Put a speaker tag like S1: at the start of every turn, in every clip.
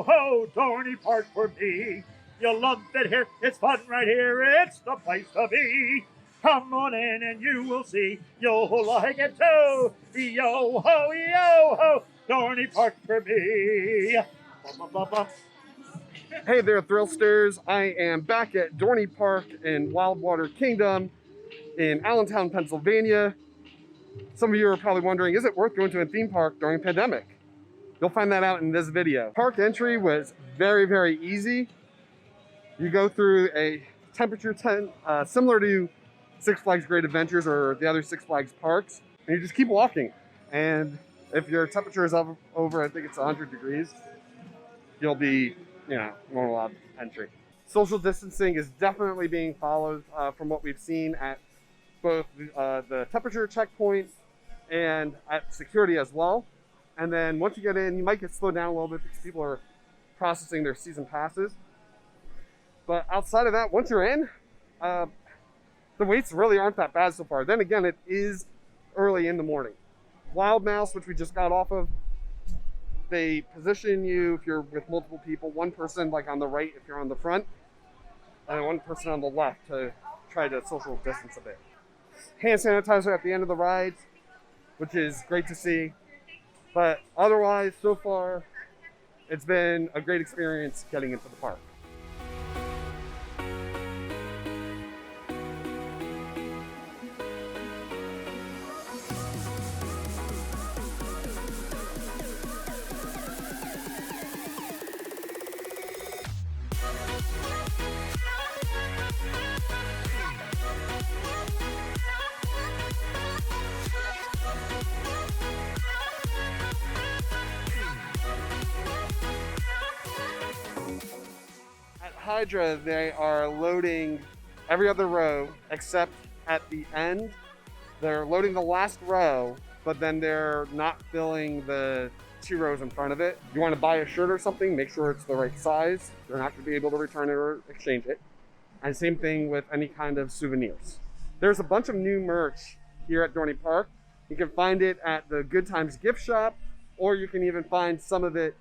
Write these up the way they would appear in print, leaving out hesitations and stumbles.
S1: yo-ho, Dorney Park for me. You'll love it here, it's fun right here, it's the place to be. Come on in and you will see, you'll like it too. Yo-ho, yo-ho, Dorney Park for me. Ba-ba-ba-ba.
S2: Hey there, Thrillsters. I am back at Dorney Park in Wildwater Kingdom in Allentown, Pennsylvania. Some of you are probably wondering, is it worth going to a theme park during a pandemic? You'll find that out in this video. Park entry was very, very easy. You go through a temperature tent, similar to Six Flags Great Adventures or the other Six Flags parks, and you just keep walking. And if your temperature is over, I think it's 100 degrees, you'll be, won't allow entry. Social distancing is definitely being followed from what we've seen at both the temperature checkpoint and at security as well. And then once you get in, you might get slowed down a little bit because people are processing their season passes. But outside of that, once you're in, the waits really aren't that bad so far. Then again, it is early in the morning. Wild Mouse, which we just got off of, they position you if you're with multiple people, one person like on the right if you're on the front, and one person on the left to try to social distance a bit. Hand sanitizer at the end of the rides, which is great to see. But otherwise, so far, it's been a great experience getting into the park. Hydra, they are loading every other row except at the end. They're loading the last row, but then they're not filling the 2 rows in front of it. You want to buy a shirt or something, make sure it's the right size. You're not going to be able to return it or exchange it. And same thing with any kind of souvenirs. There's a bunch of new merch here at Dorney Park. You can find it at the Good Times gift shop, or you can even find some of it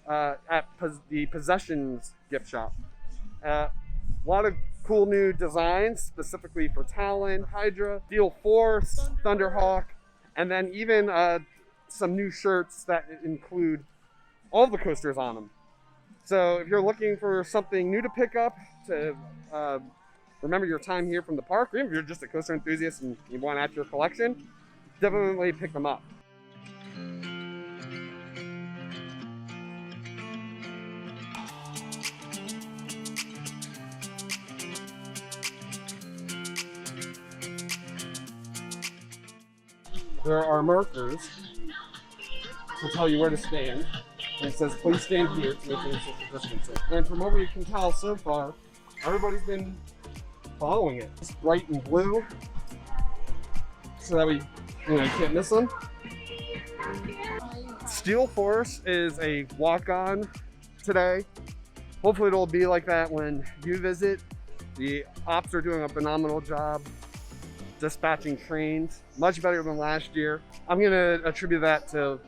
S2: at the Possessions gift shop. A lot of cool new designs specifically for Talon, Hydra, Steel Force, Thunderhawk, and then even some new shirts that include all the coasters on them. So if you're looking for something new to pick up to remember your time here from the park, or even if you're just a coaster enthusiast and you want to add to your collection, definitely pick them up. There are markers to tell you where to stand. And it says, please stand here to maintain social distancing. And from what we can tell so far, everybody's been following it. It's bright and blue, so that we can't miss them. Steel Force is a walk-on today. Hopefully it'll be like that when you visit. The ops are doing a phenomenal job dispatching trains, much better than last year. I'm gonna attribute that to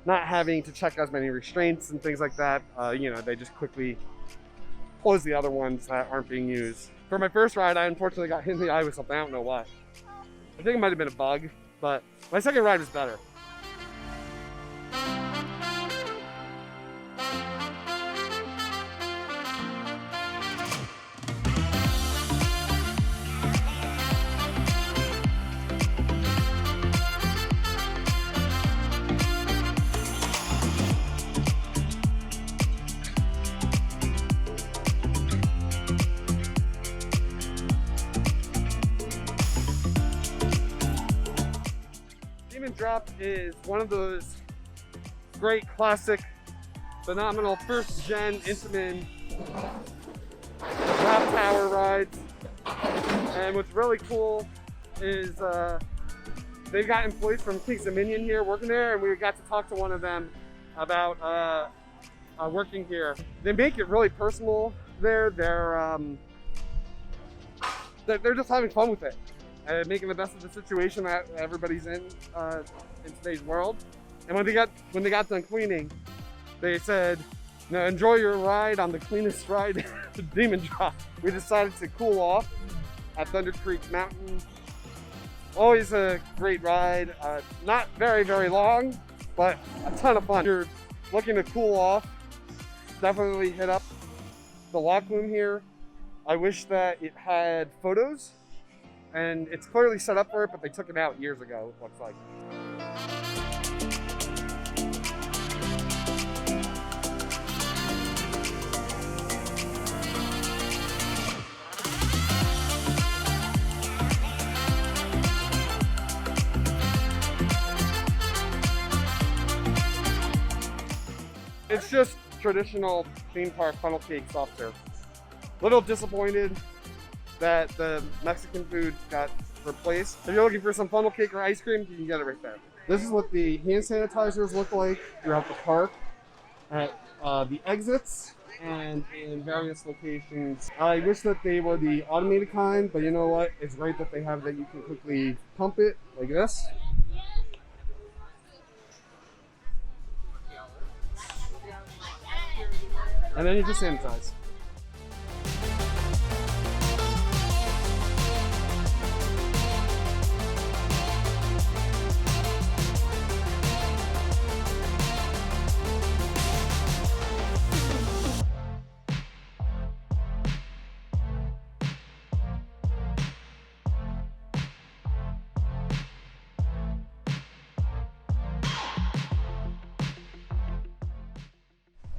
S2: not having to check as many restraints and things like that. They just quickly close the other ones that aren't being used. For my first ride, I unfortunately got hit in the eye with something. I don't know why. I think it might have been a bug, but my second ride was better. Drop is one of those great classic, phenomenal first-gen Intamin drop tower rides. And what's really cool is they've got employees from King's Dominion here working there, and we got to talk to one of them about working here. They make it really personal there. They're just having fun with it. Making the best of the situation that everybody's in today's world. And when they got done cleaning, they said, Now enjoy your ride on the cleanest ride to Demon Drop. We decided to cool off at Thunder Creek Mountain. Always a great ride. Not very, very long, but a ton of fun. If you're looking to cool off, definitely hit up the lock room here. I wish that it had photos, and it's clearly set up for it, but they took it out years ago, it looks like. It's just traditional theme park funnel cake soft serve. Little disappointed that the Mexican food got replaced. If you're looking for some funnel cake or ice cream, you can get it right there. This is what the hand sanitizers look like throughout the park at the exits and in various locations. I wish that they were the automated kind, but you know what? It's great that they have that you can quickly pump it like this. And then you just sanitize.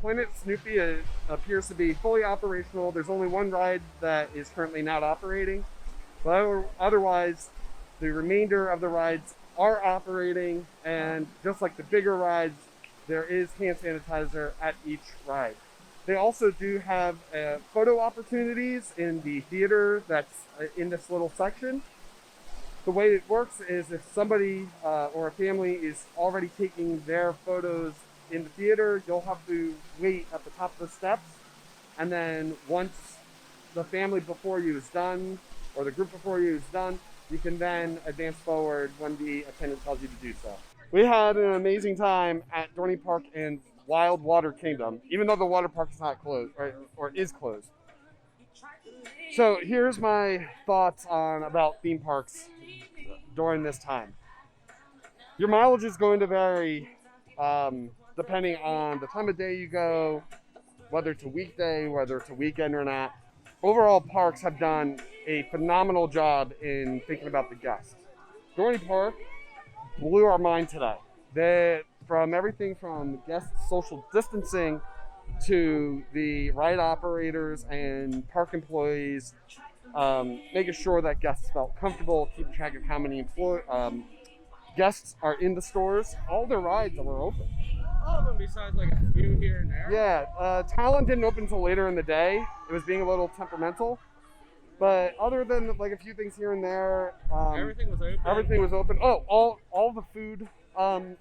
S2: Planet Snoopy appears to be fully operational. There's only one ride that is currently not operating, but otherwise the remainder of the rides are operating, and just like the bigger rides, there is hand sanitizer at each ride. They also do have photo opportunities in the theater that's in this little section. The way it works is if somebody or a family is already taking their photos in the theater, you'll have to wait at the top of the steps, and then once the family before you is done, or the group before you is done, you can then advance forward when the attendant tells you to do so. We had an amazing time at Dorney Park and Wild Water Kingdom, even though the water park is not closed, or is closed. So here's my thoughts about theme parks during this time. Your mileage is going to vary depending on the time of day you go, whether it's a weekday, whether it's a weekend or not. Overall, parks have done a phenomenal job in thinking about the guests. Dorney Park blew our mind today. From everything from guest social distancing to the ride operators and park employees, making sure that guests felt comfortable, keeping track of how many guests are in the stores. All their rides were open.
S3: All of them besides like a few here and there.
S2: Yeah, Talon didn't open until later in the day. It was being a little temperamental. But other than like a few things here and there,
S3: everything was open.
S2: Everything was open. Oh, all the food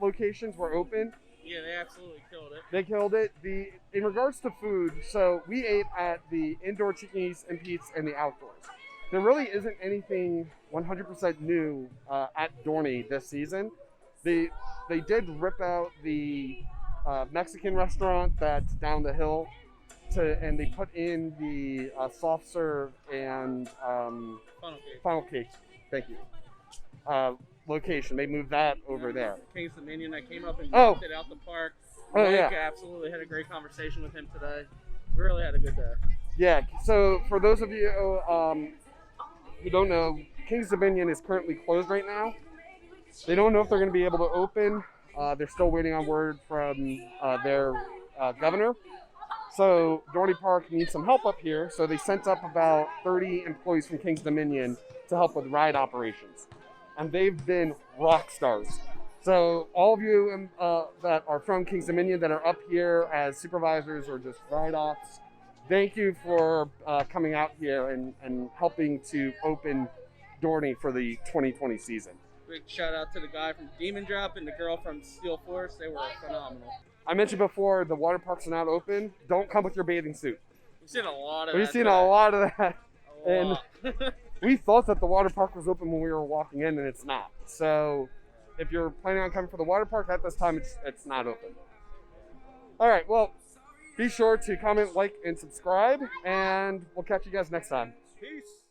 S2: locations were open.
S3: Yeah, they absolutely killed it.
S2: They killed it. In regards to food, so we ate at the indoor Chickies and Pete's and the outdoors. There really isn't anything 100% new at Dorney this season. They did rip out the Mexican restaurant that's down the hill, and they put in the soft serve and funnel cake. Thank you. Location. They moved that over there.
S3: King's Dominion. I came up and walked it out the park.
S2: Yeah.
S3: Absolutely had a great conversation with him today. We really had a good day.
S2: Yeah. So for those of you who don't know, King's Dominion is currently closed right now. They don't know if they're going to be able to open. They're still waiting on word from their governor. So Dorney Park needs some help up here. So they sent up about 30 employees from King's Dominion to help with ride operations. And they've been rock stars. So all of you that are from King's Dominion that are up here as supervisors or just ride ops, thank you for coming out here and helping to open Dorney for the 2020 season.
S3: Big shout out to the guy from Demon Drop and the girl from Steel Force. They were phenomenal.
S2: I mentioned before, the water parks are not open. Don't come with your bathing suit.
S3: We've seen a lot of that.
S2: We've seen a lot of that.
S3: A lot.
S2: We thought that the water park was open when we were walking in, and it's not. So if you're planning on coming for the water park, at this time, it's not open. All right, well, Be sure to comment, like, and subscribe, and we'll catch you guys next time.
S1: Peace.